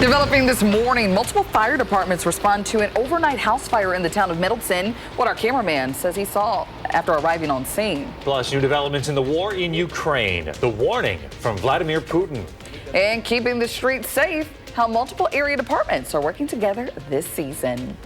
Developing this morning, multiple fire departments respond to an overnight house fire in the town of Middleton. What our cameraman says he saw after arriving on scene. Plus, new developments in the war in Ukraine. The warning from Vladimir Putin. And keeping the streets safe, how multiple area departments are working together this season.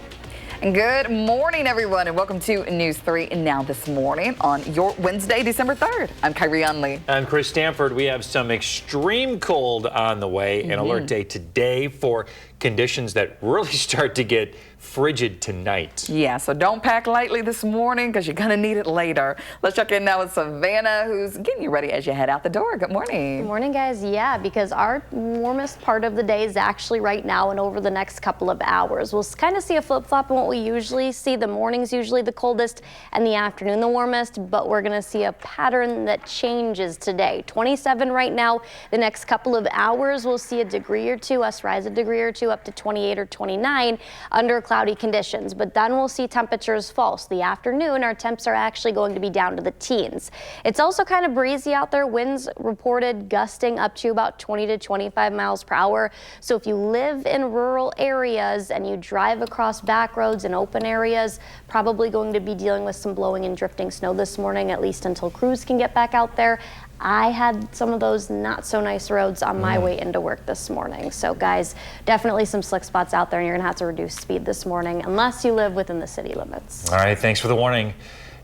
And good morning, everyone, and welcome to News 3 Now This Morning on your Wednesday, December 3rd. I'm Kyrie Unley. I'm Chris Stanford. We have some extreme cold on the way. An alert day today for conditions that really start to get frigid tonight. Yeah, so don't pack lightly this morning because you're going to need it later. Let's check in now with Savannah, who's getting you ready as you head out the door. Good morning. Good morning, guys. Yeah, because our warmest part of the day is actually right now and over the next couple of hours. We'll kind of see a flip-flop in what we usually see. The morning's usually the coldest and the afternoon the warmest, but we're going to see a pattern that changes today. 27 right now. The next couple of hours, we'll see a degree or two, us rise a degree or two up to 28 or 29 under cloudy conditions, but then we'll see temperatures fall. So the afternoon, our temps are actually going to be down to the teens. It's also kind of breezy out there. Winds reported gusting up to about 20 to 25 miles per hour. So if you live in rural areas and you drive across back roads and open areas, probably going to be dealing with some blowing and drifting snow this morning, at least until crews can get back out there. I had some of those not so nice roads on my way into work this morning. So guys, definitely some slick spots out there, and you're gonna have to reduce speed this morning unless you live within the city limits. All right, thanks for the warning.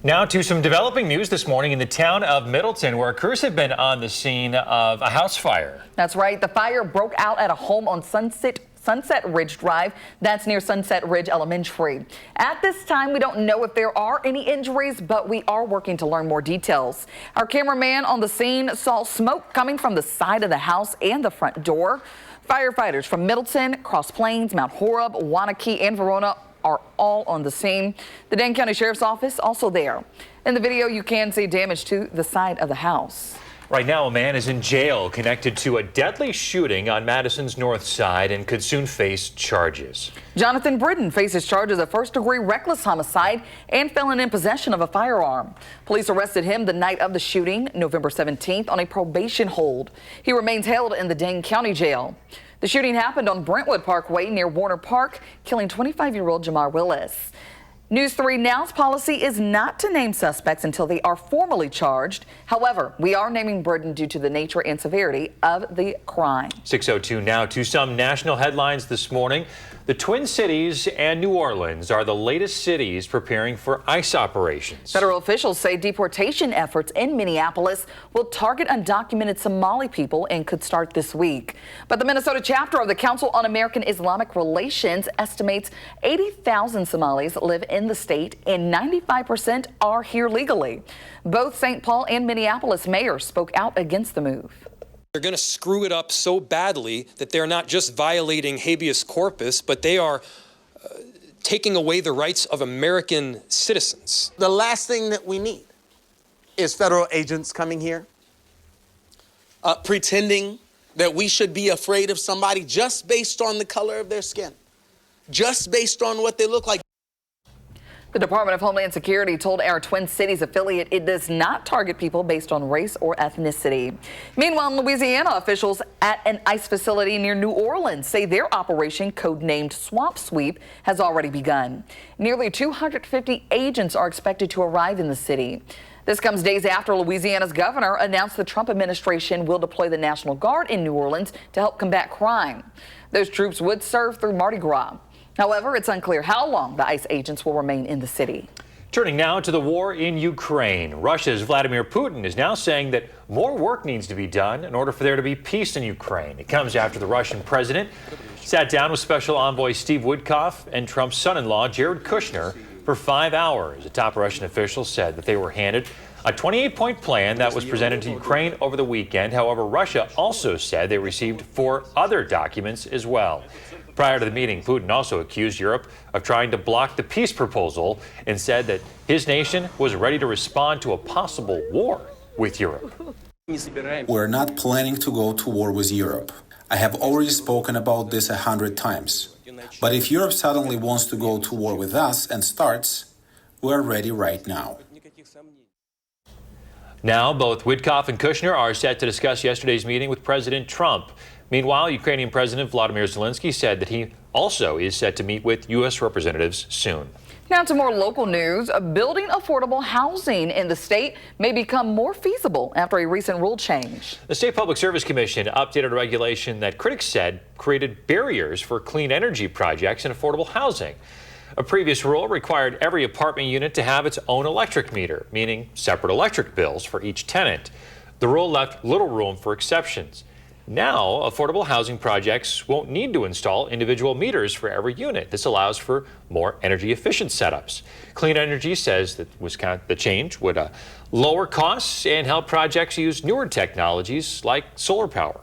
Now to some developing news this morning in the town of Middleton, where crews have been on the scene of a house fire. That's right. The fire broke out at a home on Sunset Ridge Drive. That's near Sunset Ridge Elementary. At this time, we don't know if there are any injuries, but we are working to learn more details. Our cameraman on the scene saw smoke coming from the side of the house and the front door. Firefighters from Middleton, Cross Plains, Mount Horeb, Wanakee, and Verona are all on the scene. The Dane County Sheriff's Office also there. In the video, you can see damage to the side of the house. Right now, a man is in jail connected to a deadly shooting on Madison's north side and could soon face charges. Jonathan Britton faces charges of first-degree reckless homicide and felon in possession of a firearm. Police arrested him the night of the shooting, November 17th, on a probation hold. He remains held in the Dane County Jail. The shooting happened on Brentwood Parkway near Warner Park, killing 25-year-old Jamar Willis. News 3 Now's policy is not to name suspects until they are formally charged. However, we are naming Britton due to the nature and severity of the crime. 6:02 now to some national headlines this morning. The Twin Cities and New Orleans are the latest cities preparing for ICE operations. Federal officials say deportation efforts in Minneapolis will target undocumented Somali people and could start this week. But the Minnesota chapter of the Council on American Islamic Relations estimates 80,000 Somalis live in the state and 95% are here legally. Both St. Paul and Minneapolis mayors spoke out against the move. They're going to screw it up so badly that they're not just violating habeas corpus, but they are taking away the rights of American citizens. The last thing that we need is federal agents coming here, pretending that we should be afraid of somebody just based on the color of their skin, just based on what they look like. The Department of Homeland Security told our Twin Cities affiliate it does not target people based on race or ethnicity. Meanwhile, in Louisiana, officials at an ICE facility near New Orleans say their operation, codenamed Swamp Sweep, has already begun. Nearly 250 agents are expected to arrive in the city. This comes days after Louisiana's governor announced the Trump administration will deploy the National Guard in New Orleans to help combat crime. Those troops would serve through Mardi Gras. However, it's unclear how long the ICE agents will remain in the city. Turning now to the war in Ukraine. Russia's Vladimir Putin is now saying that more work needs to be done in order for there to be peace in Ukraine. It comes after the Russian president sat down with Special Envoy Steve Witkoff and Trump's son-in-law Jared Kushner for 5 hours. A top Russian official said that they were handed a 28-point plan that was presented to Ukraine over the weekend. However, Russia also said they received 4 other documents as well. Prior to the meeting, Putin also accused Europe of trying to block the peace proposal and said that his nation was ready to respond to a possible war with Europe. We're not planning to go to war with Europe. I have already spoken about this 100 times. But if Europe suddenly wants to go to war with us and starts, we're ready right now. Now, both Witkoff and Kushner are set to discuss yesterday's meeting with President Trump. Meanwhile, Ukrainian President Volodymyr Zelensky said that he also is set to meet with U.S. representatives soon. Now to more local news. Building affordable housing in the state may become more feasible after a recent rule change. The State Public Service Commission updated a regulation that critics said created barriers for clean energy projects and affordable housing. A previous rule required every apartment unit to have its own electric meter, meaning separate electric bills for each tenant. The rule left little room for exceptions. Now, affordable housing projects won't need to install individual meters for every unit. This allows for more energy-efficient setups. Clean Energy says that the change would lower costs and help projects use newer technologies like solar power.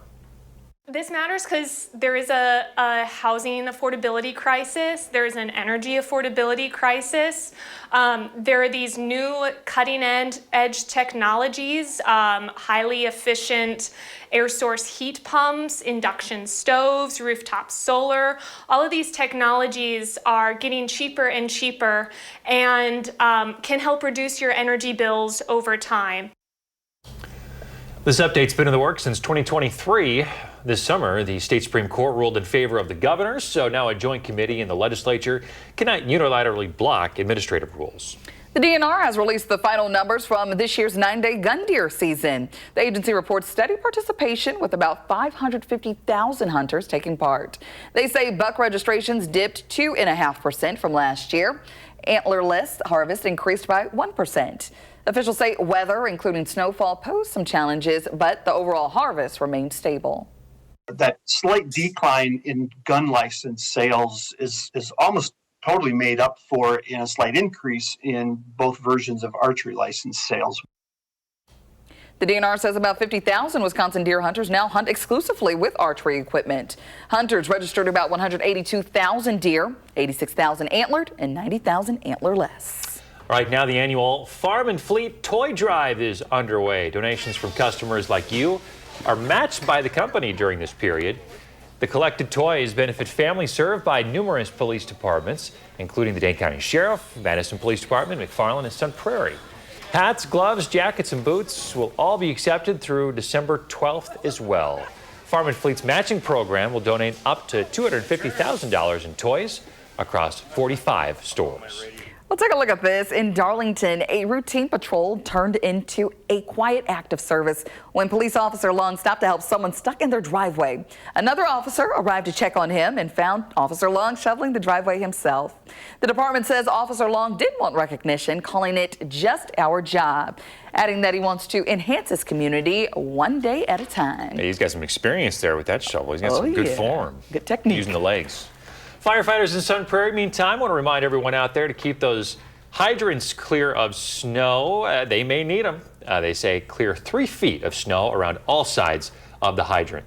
This matters because there is a housing affordability crisis. There's an energy affordability crisis. There are these new cutting-edge technologies, highly efficient air source heat pumps, induction stoves, rooftop solar. All of these technologies are getting cheaper and cheaper and can help reduce your energy bills over time. This update's been in the works since 2023. This summer, the state Supreme Court ruled in favor of the governors, so now a joint committee in the legislature cannot unilaterally block administrative rules. The DNR has released the final numbers from this year's 9-day gun deer season. The agency reports steady participation with about 550,000 hunters taking part. They say buck registrations dipped 2.5% from last year. Antlerless harvest increased by 1%. Officials say weather, including snowfall, posed some challenges, but the overall harvest remained stable. That slight decline in gun license sales is almost totally made up for in a slight increase in both versions of archery license sales. The DNR says about 50,000 Wisconsin deer hunters now hunt exclusively with archery equipment. Hunters registered about 182,000 deer, 86,000 antlered, and 90,000 antlerless. Right now, the annual Farm and Fleet Toy Drive is underway. Donations from customers like you are matched by the company during this period. The collected toys benefit families served by numerous police departments, including the Dane County Sheriff, Madison Police Department, McFarland, and Sun Prairie. Hats, gloves, jackets, and boots will all be accepted through December 12th as well. Farm and Fleet's matching program will donate up to $250,000 in toys across 45 stores. Well, take a look at this. In Darlington, a routine patrol turned into a quiet act of service when police officer Long stopped to help someone stuck in their driveway. Another officer arrived to check on him and found Officer Long shoveling the driveway himself. The department says Officer Long didn't want recognition, calling it just our job, adding that he wants to enhance his community one day at a time. Hey, he's got some experience there with that shovel. He's got some good form. Good technique. Using the legs. Firefighters in Sun Prairie, meantime, want to remind everyone out there to keep those hydrants clear of snow. They may need them. They say clear 3 feet of snow around all sides of the hydrant.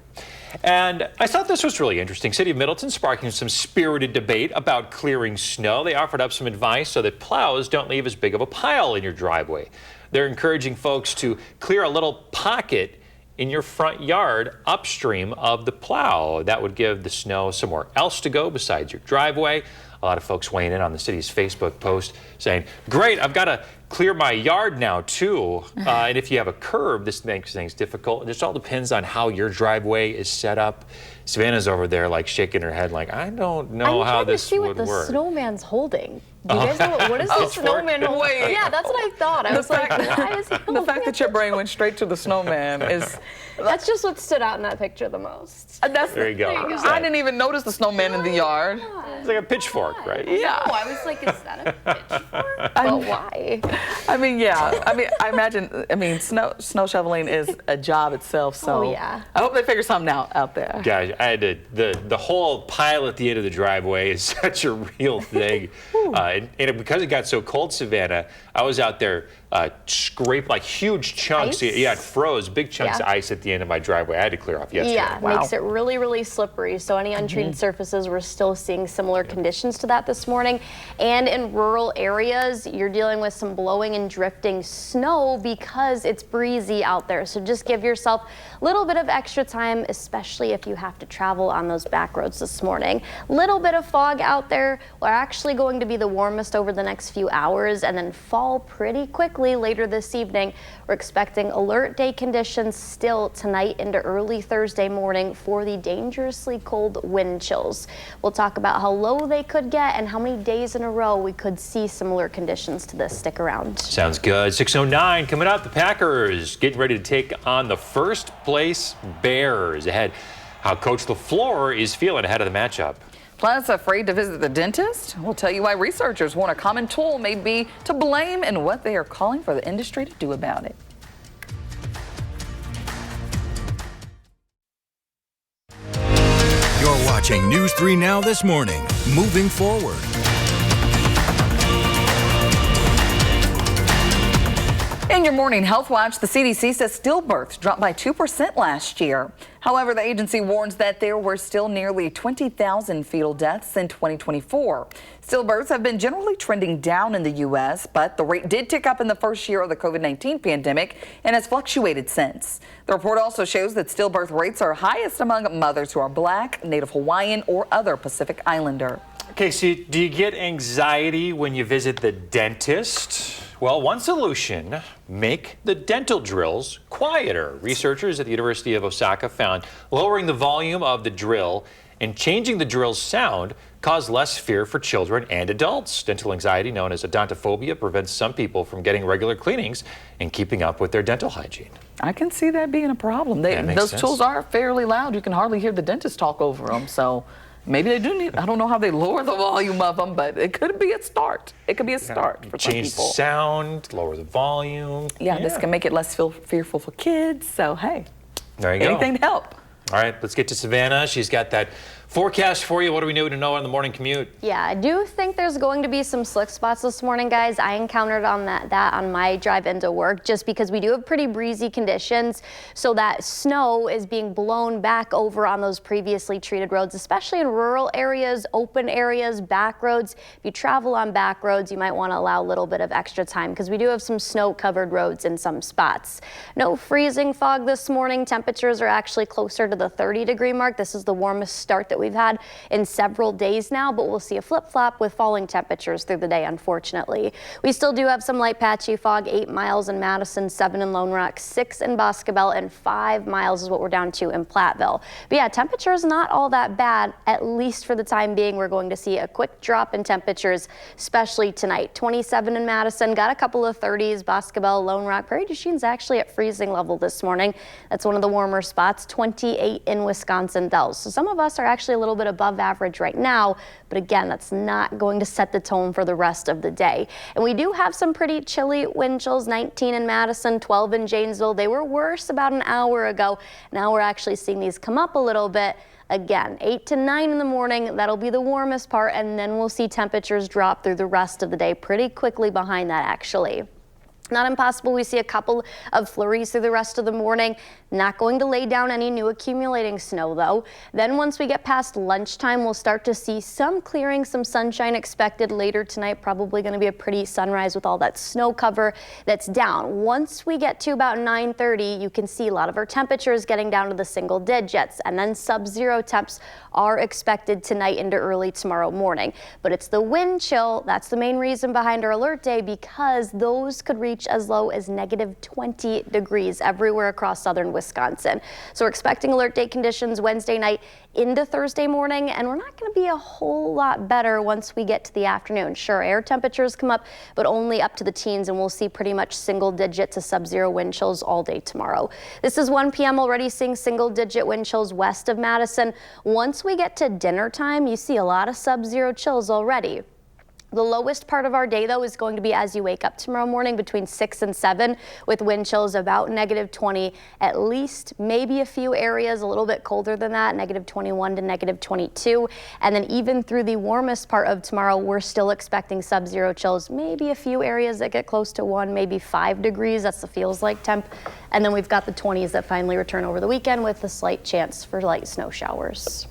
And I thought this was really interesting. City of Middleton sparking some spirited debate about clearing snow. They offered up some advice so that plows don't leave as big of a pile in your driveway. They're encouraging folks to clear a little pocket in your front yard upstream of the plow. That would give the snow somewhere else to go besides your driveway. A lot of folks weighing in on the city's Facebook post saying, great, I've got to clear my yard now too. And if you have a curb, this makes things difficult. This all depends on how your driveway is set up. Savannah's over there like shaking her head like, I don't know how this would work. I'm trying to see what the snowman's holding. Do you guys know what is the snowman holding? Yeah, that's what I thought. I was like, why is he holding The fact that your brain went straight to the snowman is... That's just what stood out in that picture the most. There you go. I didn't even notice the snowman in the yard. It's like a pitchfork, right? Yeah. No, I was like, is that a pitchfork? But why? I mean, yeah. I imagine, snow shoveling is a job itself, so Oh, yeah. I hope they figure something out there. Guys, I had to, the whole pile at the end of the driveway is such a real thing. And because it got so cold, Savannah, I was out there scraped like huge chunks. Ice? Yeah, it froze, big chunks of ice at the end of my driveway. I had to clear off yesterday. Yeah, makes it really, really slippery. So any untreated surfaces, we're still seeing similar conditions to that this morning. And in rural areas, you're dealing with some blowing and drifting snow because it's breezy out there. So just give yourself a little bit of extra time, especially if you have to travel on those back roads this morning. Little bit of fog out there. We're actually going to be the warmest over the next few hours and then fall pretty quickly. quickly later this evening. We're expecting alert day conditions still tonight into early Thursday morning for the dangerously cold wind chills. We'll talk about how low they could get and how many days in a row we could see similar conditions to this. Stick around. Sounds good. 6:09 coming up. The Packers getting ready to take on the first place Bears ahead. How Coach LaFleur is feeling ahead of the matchup. Plus, afraid to visit the dentist? We'll tell you why researchers want a common tool may be to blame and what they are calling for the industry to do about it. You're watching News 3 Now this morning. Moving forward. In your morning health watch, the CDC says stillbirths dropped by 2% last year. However, the agency warns that there were still nearly 20,000 fetal deaths in 2024. Stillbirths have been generally trending down in the U.S., but the rate did tick up in the first year of the COVID-19 pandemic and has fluctuated since. The report also shows that stillbirth rates are highest among mothers who are Black, Native Hawaiian, or other Pacific Islander. Okay, so do you get anxiety when you visit the dentist? Well, one solution, make the dental drills quieter. Researchers at the University of Osaka found lowering the volume of the drill and changing the drill's sound caused less fear for children and adults. Dental anxiety, known as odontophobia, prevents some people from getting regular cleanings and keeping up with their dental hygiene. I can see that being a problem. Those tools are fairly loud. You can hardly hear the dentist talk over them, so maybe they do need, I don't know how they lower the volume of them, but it could be a start. It could be a start for some Change the people. sound, lower the volume. Yeah, this can make it less fearful for kids. So, hey, there you go. Anything to help. All right, let's get to Savannah. She's got that forecast for you. What do we need to know on the morning commute? Yeah, I do think there's going to be some slick spots this morning, guys. I encountered that on my drive into work just because we do have pretty breezy conditions. So that snow is being blown back over on those previously treated roads, especially in rural areas, open areas, back roads. If you travel on back roads, you might want to allow a little bit of extra time because we do have some snow-covered roads in some spots. No freezing fog this morning. Temperatures are actually closer to the 30-degree mark. This is the warmest start that we've had in several days now, but we'll see a flip-flop with falling temperatures through the day, unfortunately. We still do have some light patchy fog, 8 miles in Madison, 7 in Lone Rock, 6 in Boscobel, and 5 miles is what we're down to in Platteville. But yeah, temperature is not all that bad, at least for the time being. We're going to see a quick drop in temperatures, especially tonight. 27 in Madison, got a couple of 30s, Boscobel, Lone Rock. Prairie du Chine's actually at freezing level this morning. That's one of the warmer spots. 28 in Wisconsin Dells. So some of us are actually a little bit above average right now, but again, that's not going to set the tone for the rest of the day. And we do have some pretty chilly wind chills, 19 in Madison, 12 in Janesville. They were worse about an hour ago. Now we're actually seeing these come up a little bit. Again, 8 to 9 in the morning, that'll be the warmest part, and then we'll see temperatures drop through the rest of the day pretty quickly behind that, actually. Not impossible. We see a couple of flurries through the rest of the morning. Not going to lay down any new accumulating snow, though. Then once we get past lunchtime, we'll start to see some clearing, some sunshine expected later tonight. Probably going to be a pretty sunrise with all that snow cover that's down. Once we get to about 9:30, you can see a lot of our temperatures getting down to the single digits, and then sub-zero temps are expected tonight into early tomorrow morning. But it's the wind chill. That's the main reason behind our alert day, because those could reach as low as -20 degrees everywhere across southern Wisconsin. So we're expecting alert day conditions Wednesday night into Thursday morning, and we're not going to be a whole lot better once we get to the afternoon. Sure, air temperatures come up, but only up to the teens, and we'll see pretty much single-digit to sub-zero wind chills all day tomorrow. This is 1 p.m. already seeing single-digit wind chills west of Madison. Once we get to dinner time, you see a lot of sub-zero chills already. The lowest part of our day, though, is going to be as you wake up tomorrow morning between 6 and 7 with wind chills about -20, at least maybe a few areas a little bit colder than that, -21 to -22. And then even through the warmest part of tomorrow, we're still expecting sub-zero chills, maybe a few areas that get close to 1, maybe 5 degrees. That's the feels like temp. And then we've got the 20s that finally return over the weekend with a slight chance for light snow showers.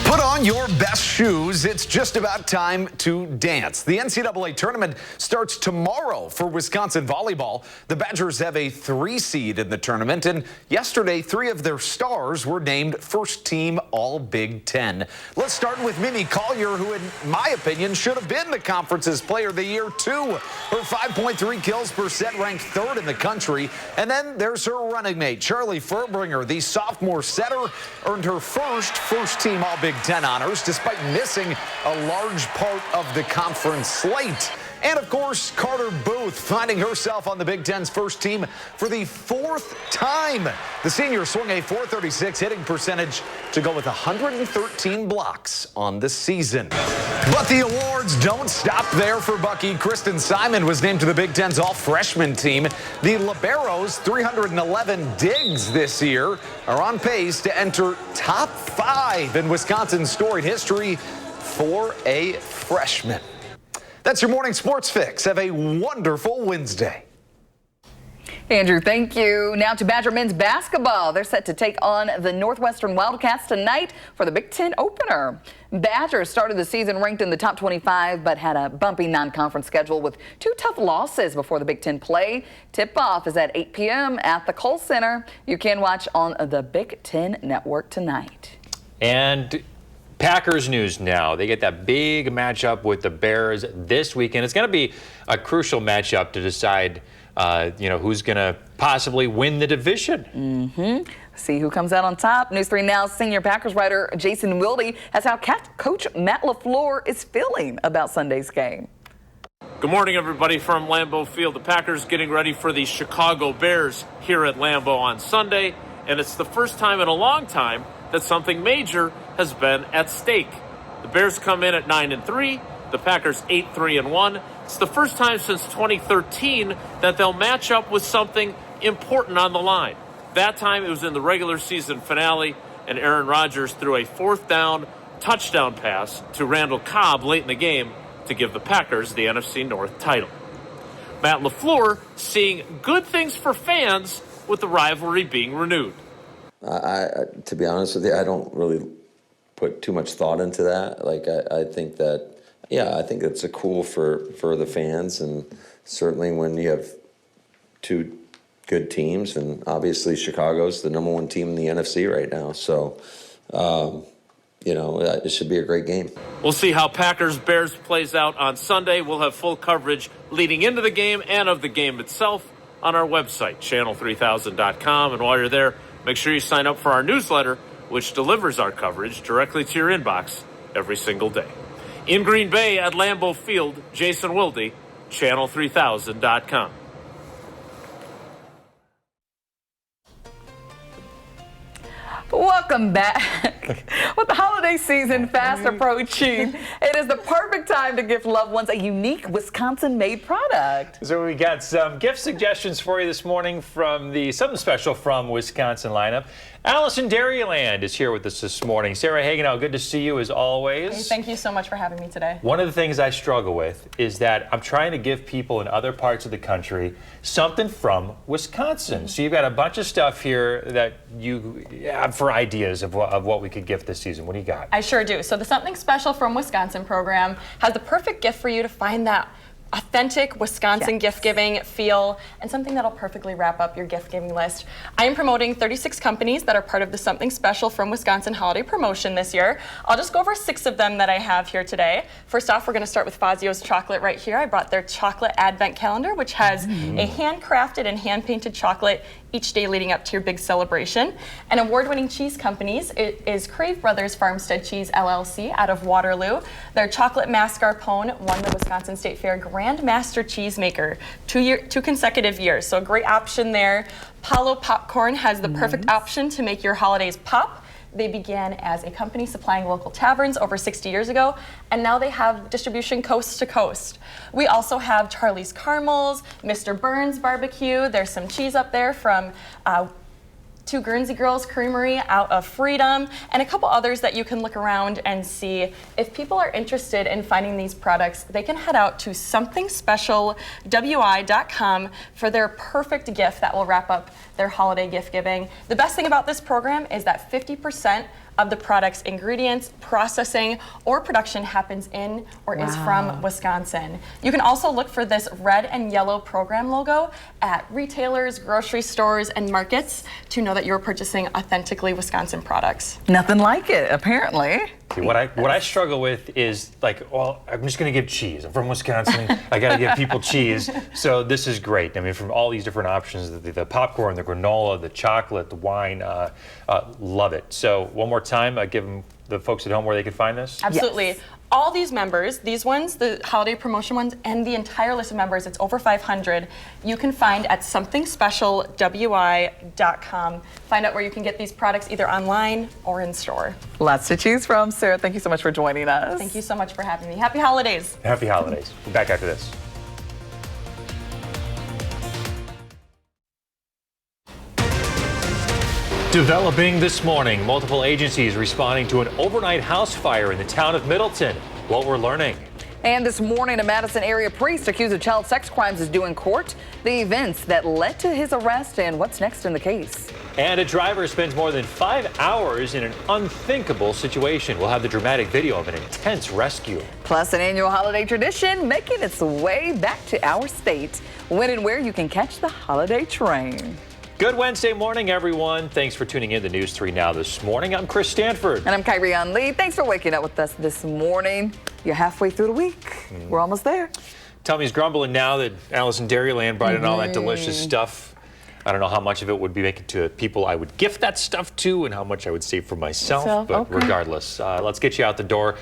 Put on on your best shoes. It's just about time to dance. The NCAA tournament starts tomorrow for Wisconsin volleyball. The Badgers have a 3 seed in the tournament, and yesterday 3 of their stars were named first team All Big Ten. Let's start with Mimi Collier, who in my opinion should have been the conference's player of the year too. Her 5.3 kills per set ranked 3rd in the country. And then there's her running mate, Charlie Furbringer. The sophomore setter earned her first team All Big Ten honors despite missing a large part of the conference slate. And of course, Carter Booth finding herself on the Big Ten's first team for the 4th time. The senior swung a .436 hitting percentage to go with 113 blocks on the season. But the awards don't stop there for Bucky. Kristen Simon was named to the Big Ten's all-freshman team. The Liberos' 311 digs this year are on pace to enter top 5 in Wisconsin's storied history for a freshman. That's your morning sports fix. Have a wonderful Wednesday. Andrew, thank you. Now to Badger men's basketball. They're set to take on the Northwestern Wildcats tonight for the Big Ten opener. Badgers started the season ranked in the top 25, but had a bumpy non-conference schedule with 2 tough losses before the Big Ten play. Tip-off is at 8 p.m. at the Kohl Center. You can watch on the Big Ten Network tonight. And Packers news now. They get that big matchup with the Bears this weekend. It's going to be a crucial matchup to decide, who's going to possibly win the division. See who comes out on top. News 3 Now's senior Packers writer Jason Wilde has how coach Matt LaFleur is feeling about Sunday's game. Good morning, everybody, from Lambeau Field. The Packers getting ready for the Chicago Bears here at Lambeau on Sunday, and it's the first time in a long time that something major has been at stake. The Bears come in at 9-3, the Packers 8-3-1. It's the first time since 2013 that they'll match up with something important on the line. That time it was in the regular season finale, and Aaron Rodgers threw a 4th down touchdown pass to Randall Cobb late in the game to give the Packers the NFC North title. Matt LaFleur seeing good things for fans with the rivalry being renewed. To be honest with you, I don't really put too much thought into that. I think that, I think it's a cool for the fans, and certainly when you have 2 good teams, and obviously Chicago's the #1 team in the NFC right now. So, it should be a great game. We'll see how Packers-Bears plays out on Sunday. We'll have full coverage leading into the game and of the game itself on our website, channel3000.com. And while you're there, make sure you sign up for our newsletter, which delivers our coverage directly to your inbox every single day. In Green Bay at Lambeau Field, Jason Wilde, channel3000.com. Welcome back. With the holiday season fast approaching, it is the perfect time to gift loved ones a unique Wisconsin-made product. So we got some gift suggestions for you this morning from the Something Special from Wisconsin lineup. Allison Dairyland is here with us this morning. Sarah Hagenau, good to see you as always. Hey, thank you so much for having me today. One of the things I struggle with is that I'm trying to give people in other parts of the country something from Wisconsin. So you've got a bunch of stuff here that you have for ideas of what we could gift this season. What do you got? I sure do. So the Something Special from Wisconsin program has the perfect gift for you to find that authentic Wisconsin gift-giving feel, and something that'll perfectly wrap up your gift-giving list. I am promoting 36 companies that are part of the Something Special from Wisconsin holiday promotion this year. I'll just go over 6 of them that I have here today. First off, we're going to start with Fazio's Chocolate right here. I brought their chocolate advent calendar, which has a handcrafted and hand-painted chocolate each day leading up to your big celebration. An award-winning cheese companies is Crave Brothers Farmstead Cheese LLC out of Waterloo. Their chocolate mascarpone won the Wisconsin State Fair Grand Master Cheesemaker 2 consecutive years. So a great option there. Palo Popcorn has the perfect option to make your holidays pop. They began as a company supplying local taverns over 60 years ago, and now they have distribution coast to coast. We also have Charlie's Caramels, Mr. Burns Barbecue. There's some cheese up there from 2 Guernsey Girls Creamery out of Freedom, and a couple others that you can look around and see. If people are interested in finding these products, they can head out to somethingspecialwi.com for their perfect gift that will wrap up their holiday gift giving. The best thing about this program is that 50% of the product's ingredients, processing, or production happens in or is from Wisconsin. You can also look for this red and yellow program logo at retailers, grocery stores, and markets to know that you're purchasing authentically Wisconsin products. Nothing like it, apparently. See, what I struggle with is like, well, I'm just going to give cheese. I'm from Wisconsin. I got to give people cheese. So this is great. I mean, from all these different options, the popcorn, the granola, the chocolate, the wine, love it. So one more time, give them the folks at home where they can find this. Absolutely. Yes. All these members, these ones, the holiday promotion ones, and the entire list of members, it's over 500, you can find at somethingspecialwi.com. Find out where you can get these products either online or in store. Lots to choose from. Sarah, thank you so much for joining us. Thank you so much for having me. Happy holidays. Happy holidays. We're back after this. Developing this morning, multiple agencies responding to an overnight house fire in the town of Middleton. What we're learning. And this morning, a Madison area priest accused of child sex crimes is due in court. The events that led to his arrest and what's next in the case. And a driver spends more than 5 hours in an unthinkable situation. We'll have the dramatic video of an intense rescue. Plus, an annual holiday tradition making its way back to our state. When and where you can catch the holiday train. Good Wednesday morning, everyone. Thanks for tuning in to News 3 Now this morning. I'm Chris Stanford. And I'm Kyrie Lee. Thanks for waking up with us this morning. You're halfway through the week. We're almost there. Tummy's grumbling now that Alice in Dairyland brought in all that delicious stuff. I don't know how much of it would be making to people I would gift that stuff to and how much I would save for myself. But regardless, let's get you out the door.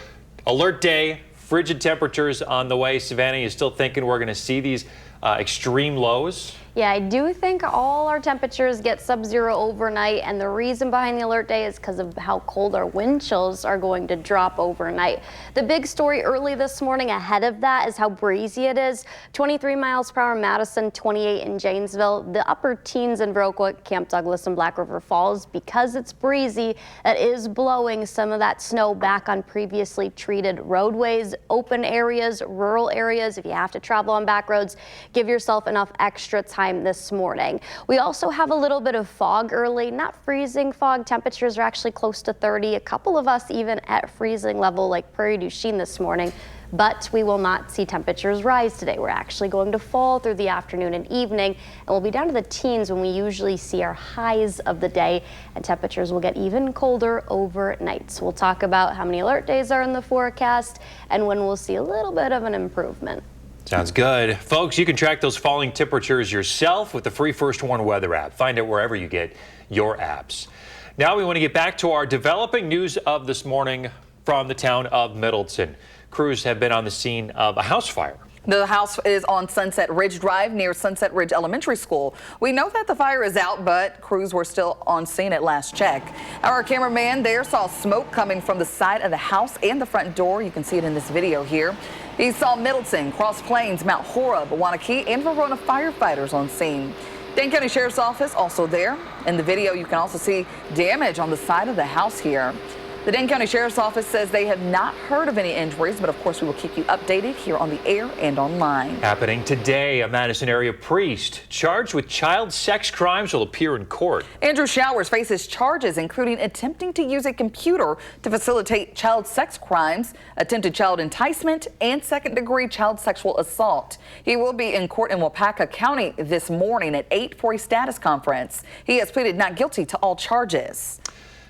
Alert day, frigid temperatures on the way. Savannah, you still thinking we're going to see these extreme lows? Yeah, I do think all our temperatures get sub-zero overnight, and the reason behind the alert day is because of how cold our wind chills are going to drop overnight. The big story early this morning ahead of that is how breezy it is. 23 miles per hour in Madison, 28 in Janesville, the upper teens in Viroqua, Camp Douglas, and Black River Falls. Because it's breezy, that is blowing some of that snow back on previously treated roadways, open areas, rural areas. If you have to travel on back roads, give yourself enough extra time this morning. We also have a little bit of fog early, not freezing fog. Temperatures are actually close to 30. A couple of us even at freezing level like Prairie du Chien this morning, but we will not see temperatures rise today. We're actually going to fall through the afternoon and evening, and we'll be down to the teens when we usually see our highs of the day, and temperatures will get even colder overnight. So we'll talk about how many alert days are in the forecast and when we'll see a little bit of an improvement. Sounds good. Folks, you can track those falling temperatures yourself with the free First Warn weather app. Find it wherever you get your apps. Now we want to get back to our developing news of this morning from the town of Middleton. Crews have been on the scene of a house fire. The house is on Sunset Ridge Drive near Sunset Ridge Elementary School. We know that the fire is out, but crews were still on scene at last check. Our cameraman there saw smoke coming from the side of the house and the front door. You can see it in this video here. He saw Middleton, Cross Plains, Mount Horeb, Wanakee, and Verona firefighters on scene. Dane County Sheriff's Office also there. In the video, you can also see damage on the side of the house here. The Dane County Sheriff's Office says they have not heard of any injuries, but of course we will keep you updated here on the air and online. Happening today, a Madison area priest charged with child sex crimes will appear in court. Andrew Showers faces charges including attempting to use a computer to facilitate child sex crimes, attempted child enticement, and second-degree child sexual assault. He will be in court in Waupaca County this morning at 8 for a status conference. He has pleaded not guilty to all charges.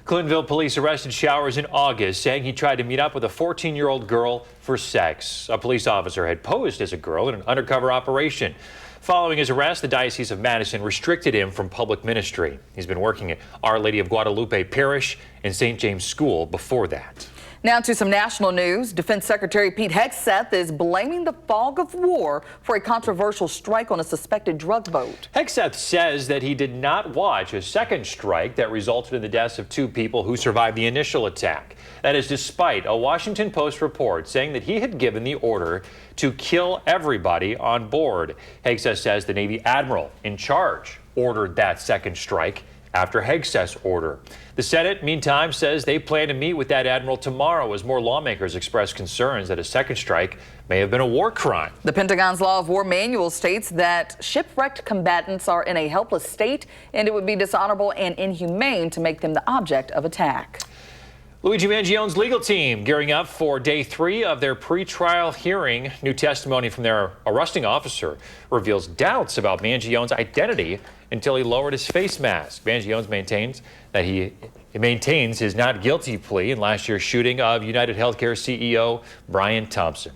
Clintonville police arrested Showers in August, saying he tried to meet up with a 14-year-old girl for sex. A police officer had posed as a girl in an undercover operation. Following his arrest, the Diocese of Madison restricted him from public ministry. He's been working at Our Lady of Guadalupe Parish and St. James School before that. Now to some national news. Defense Secretary Pete Hegseth is blaming the fog of war for a controversial strike on a suspected drug boat. Hegseth says that he did not watch a second strike that resulted in the deaths of 2 people who survived the initial attack. That is despite a Washington Post report saying that he had given the order to kill everybody on board. Hegseth says the Navy admiral in charge ordered that second strike after Hegseth's order. The Senate, meantime, says they plan to meet with that admiral tomorrow as more lawmakers express concerns that a second strike may have been a war crime. The Pentagon's Law of War manual states that shipwrecked combatants are in a helpless state and it would be dishonorable and inhumane to make them the object of attack. Luigi Mangione's legal team gearing up for day 3 of their pretrial hearing. New testimony from their arresting officer reveals doubts about Mangione's identity until he lowered his face mask. Mangione maintains that he maintains his not guilty plea in last year's shooting of United Healthcare CEO Brian Thompson.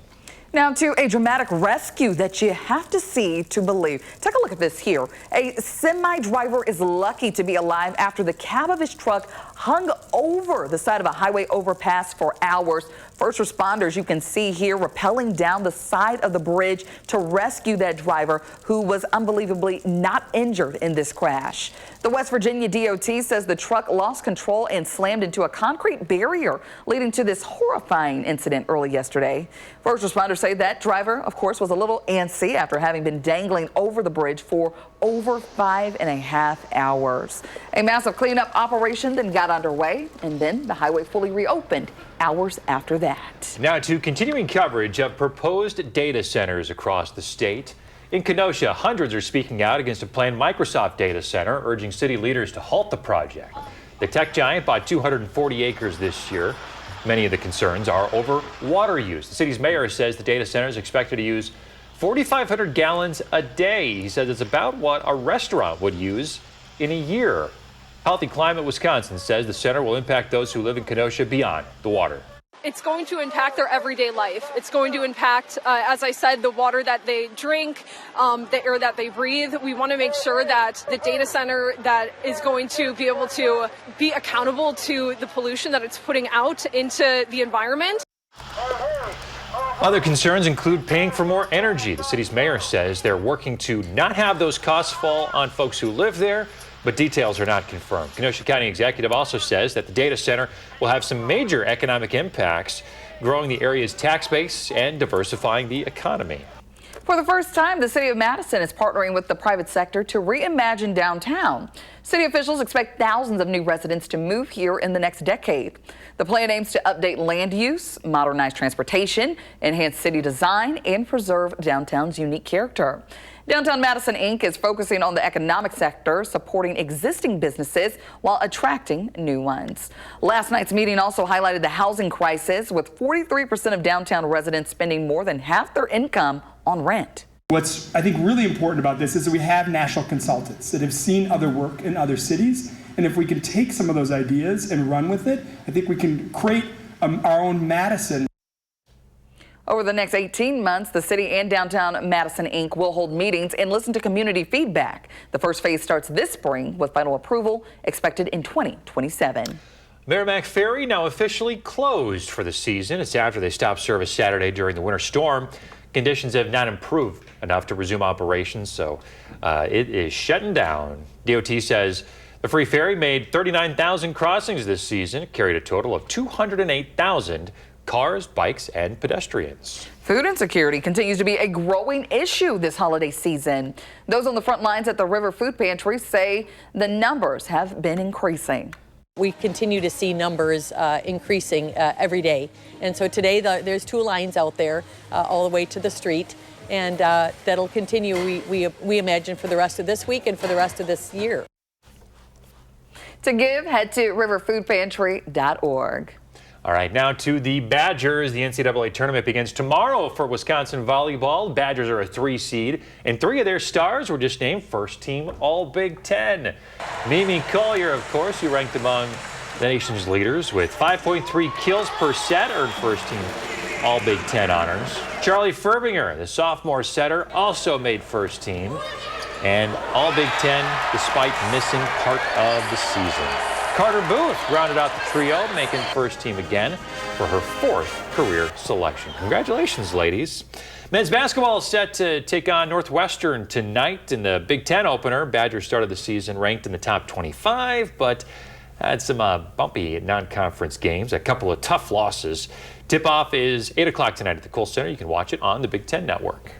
Now to a dramatic rescue that you have to see to believe. Take a look at this here. A semi driver is lucky to be alive after the cab of his truck hung over the side of a highway overpass for hours. First responders, you can see here, rappelling down the side of the bridge to rescue that driver who was unbelievably not injured in this crash. The West Virginia DOT says the truck lost control and slammed into a concrete barrier, leading to this horrifying incident early yesterday. First responders say that driver, of course, was a little antsy after having been dangling over the bridge for over 5.5 hours. A massive cleanup operation then got underway, and then the highway fully reopened hours after that. Now to continuing coverage of proposed data centers across the state. In Kenosha, hundreds are speaking out against a planned Microsoft data center, urging city leaders to halt the project. The tech giant bought 240 acres this year. Many of the concerns are over water use. The city's mayor says the data center is expected to use 4,500 gallons a day. He says it's about what a restaurant would use in a year. Healthy Climate Wisconsin says the center will impact those who live in Kenosha beyond the water. It's going to impact their everyday life. It's going to impact, as I said, the water that they drink, the air that they breathe. We want to make sure that the data center that is going to be able to be accountable to the pollution that it's putting out into the environment. Other concerns include paying for more energy. The city's mayor says they're working to not have those costs fall on folks who live there, but details are not confirmed. Kenosha County executive also says that the data center will have some major economic impacts, growing the area's tax base and diversifying the economy. For the first time, the city of Madison is partnering with the private sector to reimagine downtown. City officials expect thousands of new residents to move here in the next decade. The plan aims to update land use, modernize transportation, enhance city design, and preserve downtown's unique character. Downtown Madison, Inc. is focusing on the economic sector, supporting existing businesses while attracting new ones. Last night's meeting also highlighted the housing crisis, with 43% of downtown residents spending more than half their income on rent. What's, I think, really important about this is that we have national consultants that have seen other work in other cities. And if we can take some of those ideas and run with it, I think we can create our own Madison. Over the next 18 months, the city and Downtown Madison, Inc. will hold meetings and listen to community feedback. The first phase starts this spring, with final approval expected in 2027. Merrimack Ferry now officially closed for the season. It's after they stopped service Saturday during the winter storm. Conditions have not improved enough to resume operations, so it is shutting down. DOT says the free ferry made 39,000 crossings this season. It carried a total of 208,000 cars, bikes, and pedestrians. Food insecurity continues to be a growing issue this holiday season. Those on the front lines at the River Food Pantry say the numbers have been increasing. We continue to see numbers increasing every day. And so today there's 2 lines out there all the way to the street, and that'll continue, we imagine, for the rest of this week and for the rest of this year. To give, head to riverfoodpantry.org. All right, now to the Badgers. The NCAA tournament begins tomorrow for Wisconsin volleyball. Badgers are a 3 seed, and 3 of their stars were just named first team All Big Ten. Mimi Collier, of course, who ranked among the nation's leaders with 5.3 kills per set, earned first team All Big Ten honors. Charlie Furbinger, the sophomore setter, also made first team and All Big Ten despite missing part of the season. Carter Booth rounded out the trio, making first team again for her 4th career selection. Congratulations, ladies. Men's basketball is set to take on Northwestern tonight in the Big Ten opener. Badgers started the season ranked in the top 25, but had some bumpy non-conference games, a couple of tough losses. Tip-off is 8 o'clock tonight at the Kohl Center. You can watch it on the Big Ten Network.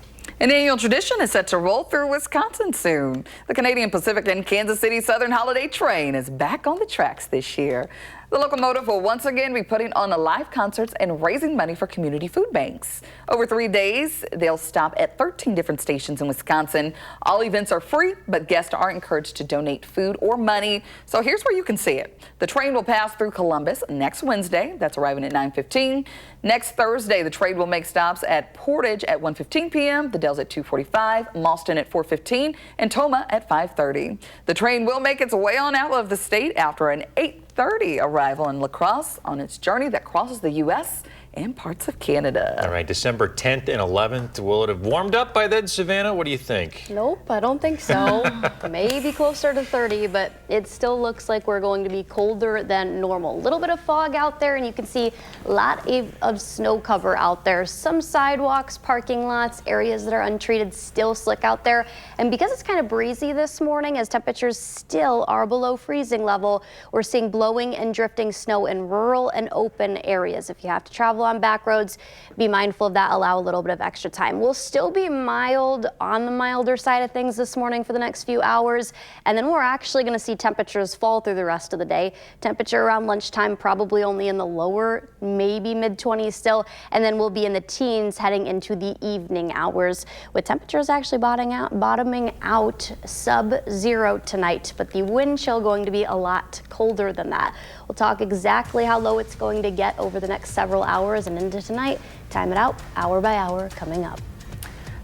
An annual tradition is set to roll through Wisconsin soon. The Canadian Pacific and Kansas City Southern Holiday Train is back on the tracks this year. The locomotive will once again be putting on live concerts and raising money for community food banks. Over 3 days, they'll stop at 13 different stations in Wisconsin. All events are free, but guests are encouraged to donate food or money. So here's where you can see it. The train will pass through Columbus next Wednesday. That's arriving at 9:15. Next Thursday, the train will make stops at Portage at 1:15 p.m., the Dells at 2:45, Mauston at 4:15, and Toma at 5:30. The train will make its way on out of the state after an 8:30 arrival in La Crosse on its journey that crosses the U.S. and parts of Canada. All right, December 10th and 11th. Will it have warmed up by then, Savannah? What do you think? Nope, I don't think so. Maybe closer to 30, but it still looks like we're going to be colder than normal. A little bit of fog out there, and you can see a lot of snow cover out there. Some sidewalks, parking lots, areas that are untreated, still slick out there. And because it's kind of breezy this morning, as temperatures still are below freezing level, we're seeing blowing and drifting snow in rural and open areas. If you have to travel on back roads, be mindful of that. Allow a little bit of extra time. We'll still be mild, on the milder side of things this morning for the next few hours, and then we're actually going to see temperatures fall through the rest of the day. Temperature around lunchtime probably only in the lower, maybe mid-20s still, and then we'll be in the teens heading into the evening hours, with temperatures actually bottoming out sub-zero tonight, but the wind chill going to be a lot colder than that. We'll talk exactly how low it's going to get over the next several hours and into tonight. Time it out hour by hour coming up.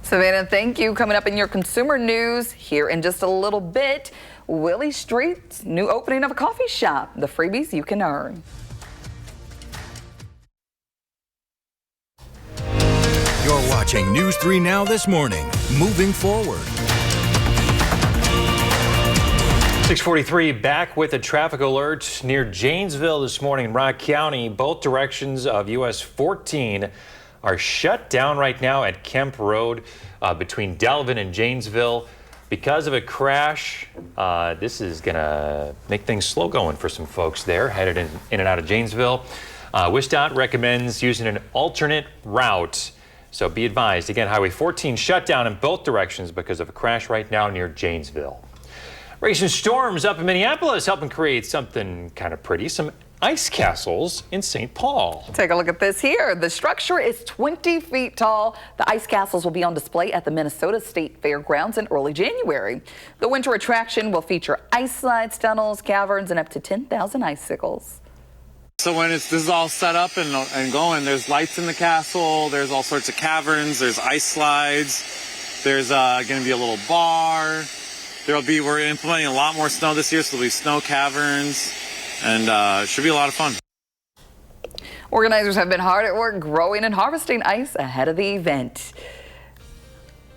Savannah, thank you. Coming up in your consumer news here in just a little bit, Willie Street's new opening of a coffee shop, the freebies you can earn. You're watching News 3 Now this morning. Moving forward. 6:43, back with a traffic alert near Janesville this morning in Rock County. Both directions of US 14 are shut down right now at Kemp Road between Delvin and Janesville because of a crash. This is going to make things slow going for some folks there headed in and out of Janesville. WSDOT recommends using an alternate route. So be advised. Again, Highway 14 shut down in both directions because of a crash right now near Janesville. Recent storms up in Minneapolis helping create something kind of pretty, some ice castles in St. Paul. Take a look at this here. The structure is 20 feet tall. The ice castles will be on display at the Minnesota State Fairgrounds in early January. The winter attraction will feature ice slides, tunnels, caverns, and up to 10,000 icicles. So when this is all set up and going, there's lights in the castle, there's all sorts of caverns, there's ice slides, there's going to be a little bar. We're implementing a lot more snow this year, so there'll be snow caverns, and it should be a lot of fun. Organizers have been hard at work growing and harvesting ice ahead of the event.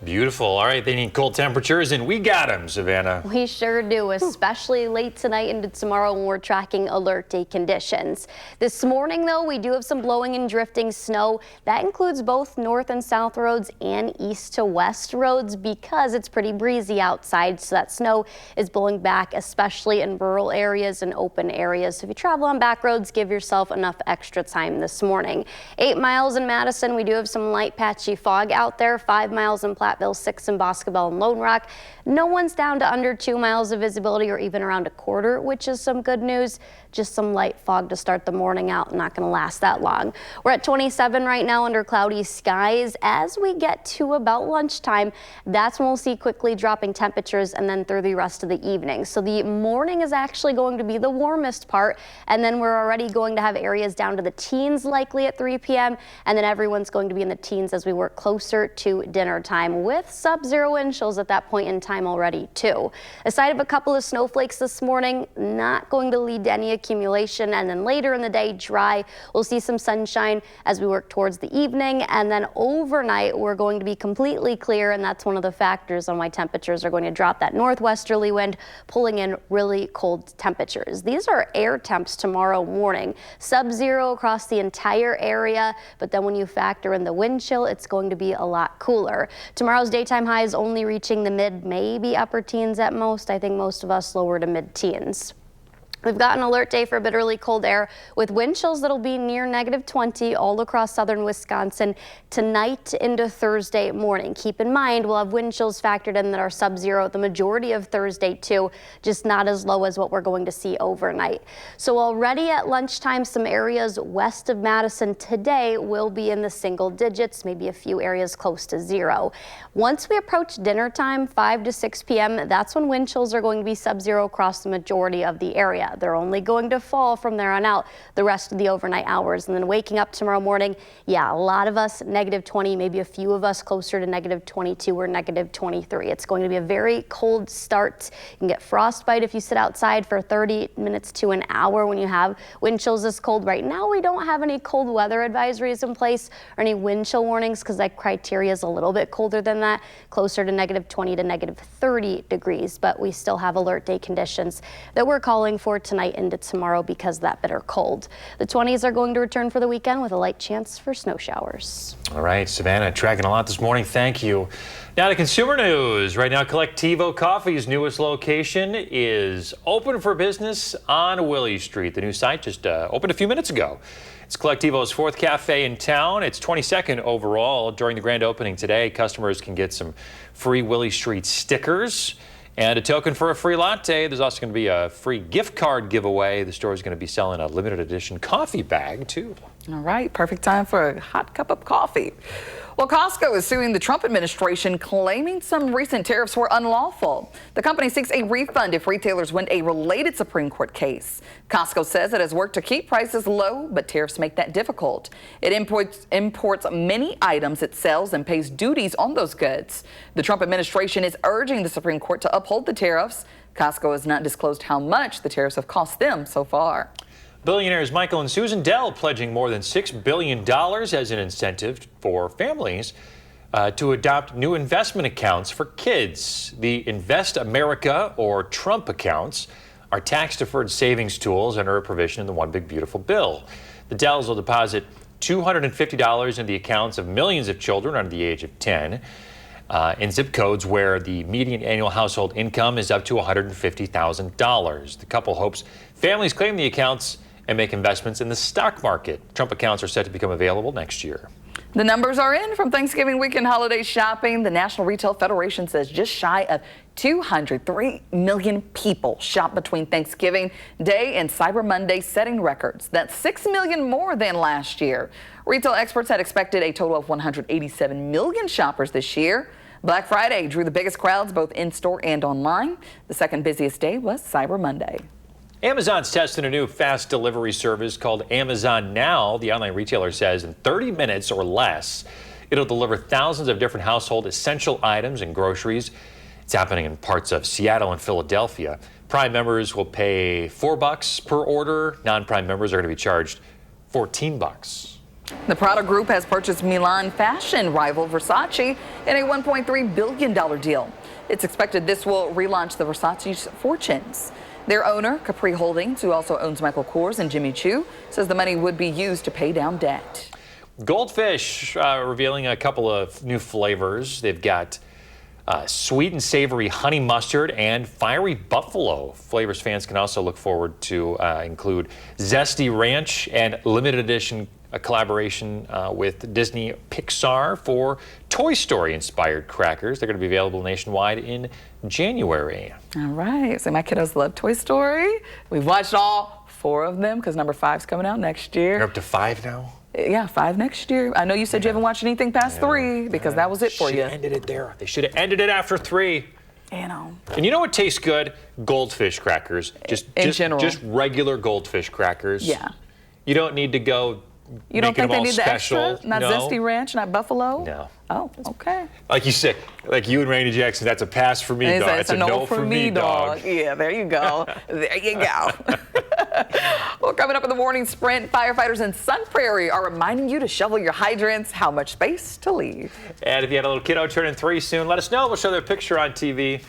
Beautiful. All right, they need cold temperatures, and we got them, Savannah. We sure do, especially late tonight into tomorrow when we're tracking alert day conditions. This morning, though, we do have some blowing and drifting snow. That includes both north and south roads and east to west roads because it's pretty breezy outside, so that snow is blowing back, especially in rural areas and open areas. So if you travel on back roads, give yourself enough extra time this morning. 8 miles in Madison, we do have some light patchy fog out there. 5 miles in Platteville, 6 in Boscobel and Lone Rock. No one's down to under 2 miles of visibility or even around a quarter, which is some good news. Just some light fog to start the morning out, not going to last that long. We're at 27 right now under cloudy skies. As we get to about lunchtime, that's when we'll see quickly dropping temperatures and then through the rest of the evening. So the morning is actually going to be the warmest part, and then we're already going to have areas down to the teens likely at 3 p.m. and then everyone's going to be in the teens as we work closer to dinner time with sub-zero wind chills at that point in time already too. Aside of a couple of snowflakes this morning, not going to lead to any accumulation, and then later in the day dry. We'll see some sunshine as we work towards the evening, and then overnight we're going to be completely clear, and that's one of the factors on why temperatures are going to drop. That northwesterly wind pulling in really cold temperatures. These are air temps tomorrow morning, sub-zero across the entire area, but then when you factor in the wind chill, it's going to be a lot cooler. Tomorrow's daytime high is only reaching the mid, maybe upper teens at most. I think most of us lower to mid-teens. We've got an alert day for bitterly cold air with wind chills that'll be near -20 all across southern Wisconsin tonight into Thursday morning. Keep in mind, we'll have wind chills factored in that are sub-zero the majority of Thursday too, just not as low as what we're going to see overnight. So already at lunchtime, some areas west of Madison today will be in the single digits, maybe a few areas close to 0. Once we approach dinner time, 5 to 6 p.m., that's when wind chills are going to be sub-zero across the majority of the area. They're only going to fall from there on out the rest of the overnight hours. And then waking up tomorrow morning, yeah, a lot of us -20, maybe a few of us closer to -22 or -23. It's going to be a very cold start. You can get frostbite if you sit outside for 30 minutes to an hour when you have wind chills this cold. Right now, we don't have any cold weather advisories in place or any wind chill warnings because that criteria is a little bit colder than that, closer to -20 to -30 degrees. But we still have alert day conditions that we're calling for tonight into tomorrow because of that bitter cold. The 20s are going to return for the weekend with a light chance for snow showers. All right, Savannah, tracking a lot this morning. Thank you. Now to consumer news. Right now, Collectivo Coffee's newest location is open for business on Willie Street. The new site just opened a few minutes ago. It's Collectivo's 4th cafe in town. It's 22nd overall. During the grand opening today, customers can get some free Willie Street stickers and a token for a free latte. There's also going to be a free gift card giveaway. The store is going to be selling a limited edition coffee bag, too. All right, perfect time for a hot cup of coffee. Well, Costco is suing the Trump administration, claiming some recent tariffs were unlawful. The company seeks a refund if retailers win a related Supreme Court case. Costco says it has worked to keep prices low, but tariffs make that difficult. It imports many items it sells and pays duties on those goods. The Trump administration is urging the Supreme Court to uphold the tariffs. Costco has not disclosed how much the tariffs have cost them so far. Billionaires Michael and Susan Dell pledging more than $6 billion as an incentive for families to adopt new investment accounts for kids. The Invest America or Trump accounts are tax-deferred savings tools under a provision in the One Big Beautiful Bill. The Dells will deposit $250 in the accounts of millions of children under the age of 10 in zip codes where the median annual household income is up to $150,000. The couple hopes families claim the accounts and make investments in the stock market. Trump accounts are set to become available next year. The numbers are in from Thanksgiving weekend holiday shopping. The National Retail Federation says just shy of 203 million people shop between Thanksgiving Day and Cyber Monday, setting records. That's 6 million more than last year. Retail experts had expected a total of 187 million shoppers this year. Black Friday drew the biggest crowds both in-store and online. The second busiest day was Cyber Monday. Amazon's testing a new fast delivery service called Amazon Now. The online retailer says in 30 minutes or less, it'll deliver thousands of different household essential items and groceries. It's happening in parts of Seattle and Philadelphia. Prime members will pay $4 per order. Non-Prime members are going to be charged $14. The Prada Group has purchased Milan fashion rival Versace in a $1.3 billion deal. It's expected this will relaunch the Versace's fortunes. Their owner, Capri Holdings, who also owns Michael Kors and Jimmy Choo, says the money would be used to pay down debt. Goldfish revealing a couple of new flavors. They've got sweet and savory honey mustard and fiery buffalo. Flavors fans can also look forward to include zesty ranch and limited edition collaboration with Disney Pixar for Toy Story inspired crackers. They're going to be available nationwide in January. All right, so my kiddos love Toy Story. We've watched all 4 of them because number 5's coming out next year. You're up to 5 now? Yeah, 5 next year. I know you said you haven't watched anything past 3 because that was it for you. Ended it there. They should have ended it after 3. You know. And you know what tastes good? Goldfish crackers. Just regular goldfish crackers. Yeah. You don't need to go. You don't think they need special. the extra? Not zesty ranch, not buffalo? No. Oh, okay. Like you said, like you and Randy Jackson, that's a pass for me, dog. It's a no for me, dog. Yeah, there you go. There you go. Well, coming up in the morning sprint, firefighters in Sun Prairie are reminding you to shovel your hydrants, how much space to leave. And if you had a little kiddo turning 3 soon, let us know. We'll show their picture on TV.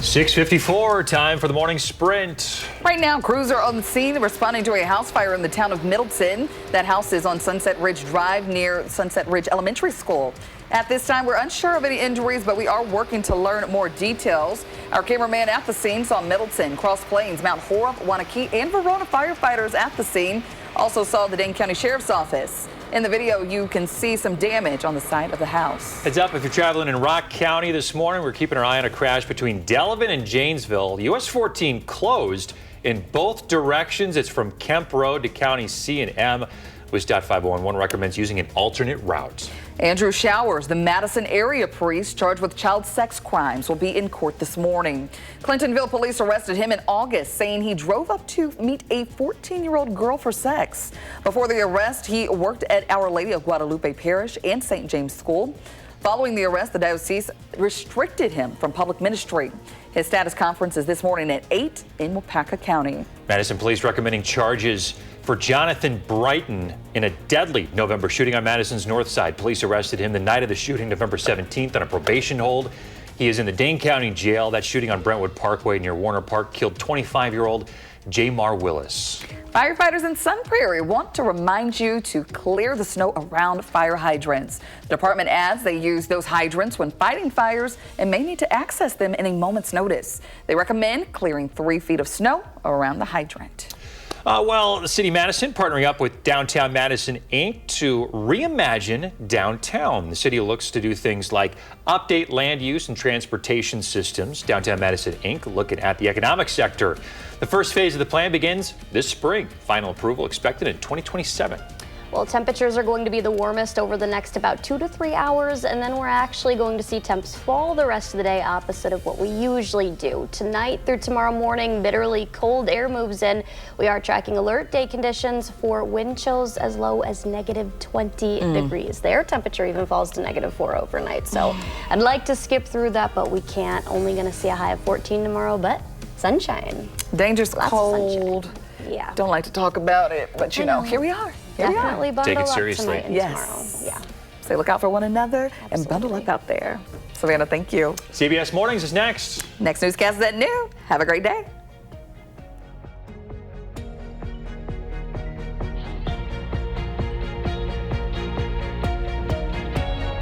6:54, time for the morning sprint. Right now, crews are on the scene responding to a house fire in the town of Middleton. That house is on Sunset Ridge Drive near Sunset Ridge Elementary School. At this time, we're unsure of any injuries, but we are working to learn more details. Our cameraman at the scene saw Middleton, Cross Plains, Mount Horeb, Waunakee, and Verona firefighters at the scene. Also saw the Dane County Sheriff's Office. In the video, you can see some damage on the side of the house. Heads up if you're traveling in Rock County this morning. We're keeping our eye on a crash between Delavan and Janesville. US 14 closed in both directions. It's from Kemp Road to County C and M. WIS.5 511 recommends using an alternate route. Andrew Showers, the Madison area priest charged with child sex crimes, will be in court this morning. Clintonville police arrested him in August, saying he drove up to meet a 14-year-old girl for sex. Before the arrest, he worked at Our Lady of Guadalupe Parish and St. James School. Following the arrest, the diocese restricted him from public ministry. His status conference is this morning at 8 in Waupaca County. Madison police recommending charges for Jonathan Brighton in a deadly November shooting on Madison's north side. Police arrested him the night of the shooting, November 17th, on a probation hold. He is in the Dane County Jail. That shooting on Brentwood Parkway near Warner Park killed 25-year-old Jamar Willis. Firefighters in Sun Prairie want to remind you to clear the snow around fire hydrants. The department adds they use those hydrants when fighting fires and may need to access them in a moment's notice. They recommend clearing 3 feet of snow around the hydrant. Well, the city of Madison partnering up with Downtown Madison, Inc. to reimagine downtown. The city looks to do things like update land use and transportation systems. Downtown Madison, Inc. looking at the economic sector. The first phase of the plan begins this spring. Final approval expected in 2027. Well, temperatures are going to be the warmest over the next about 2 to 3 hours, and then we're actually going to see temps fall the rest of the day, opposite of what we usually do. Tonight through tomorrow morning, bitterly cold air moves in. We are tracking alert day conditions for wind chills as low as negative 20 degrees. Their temperature even falls to -4 overnight. So I'd like to skip through that, but we can't. Only going to see a high of 14 tomorrow, but sunshine. Dangerous Lots cold. of sunshine. Yeah. Don't like to talk about it, but you know, here we are. Definitely bundle Take it up seriously. tonight and Yes. tomorrow. Yeah. So look out for one another and bundle up out there. Savannah, thank you. CBS Mornings is next. Next newscast is at noon. Have a great day.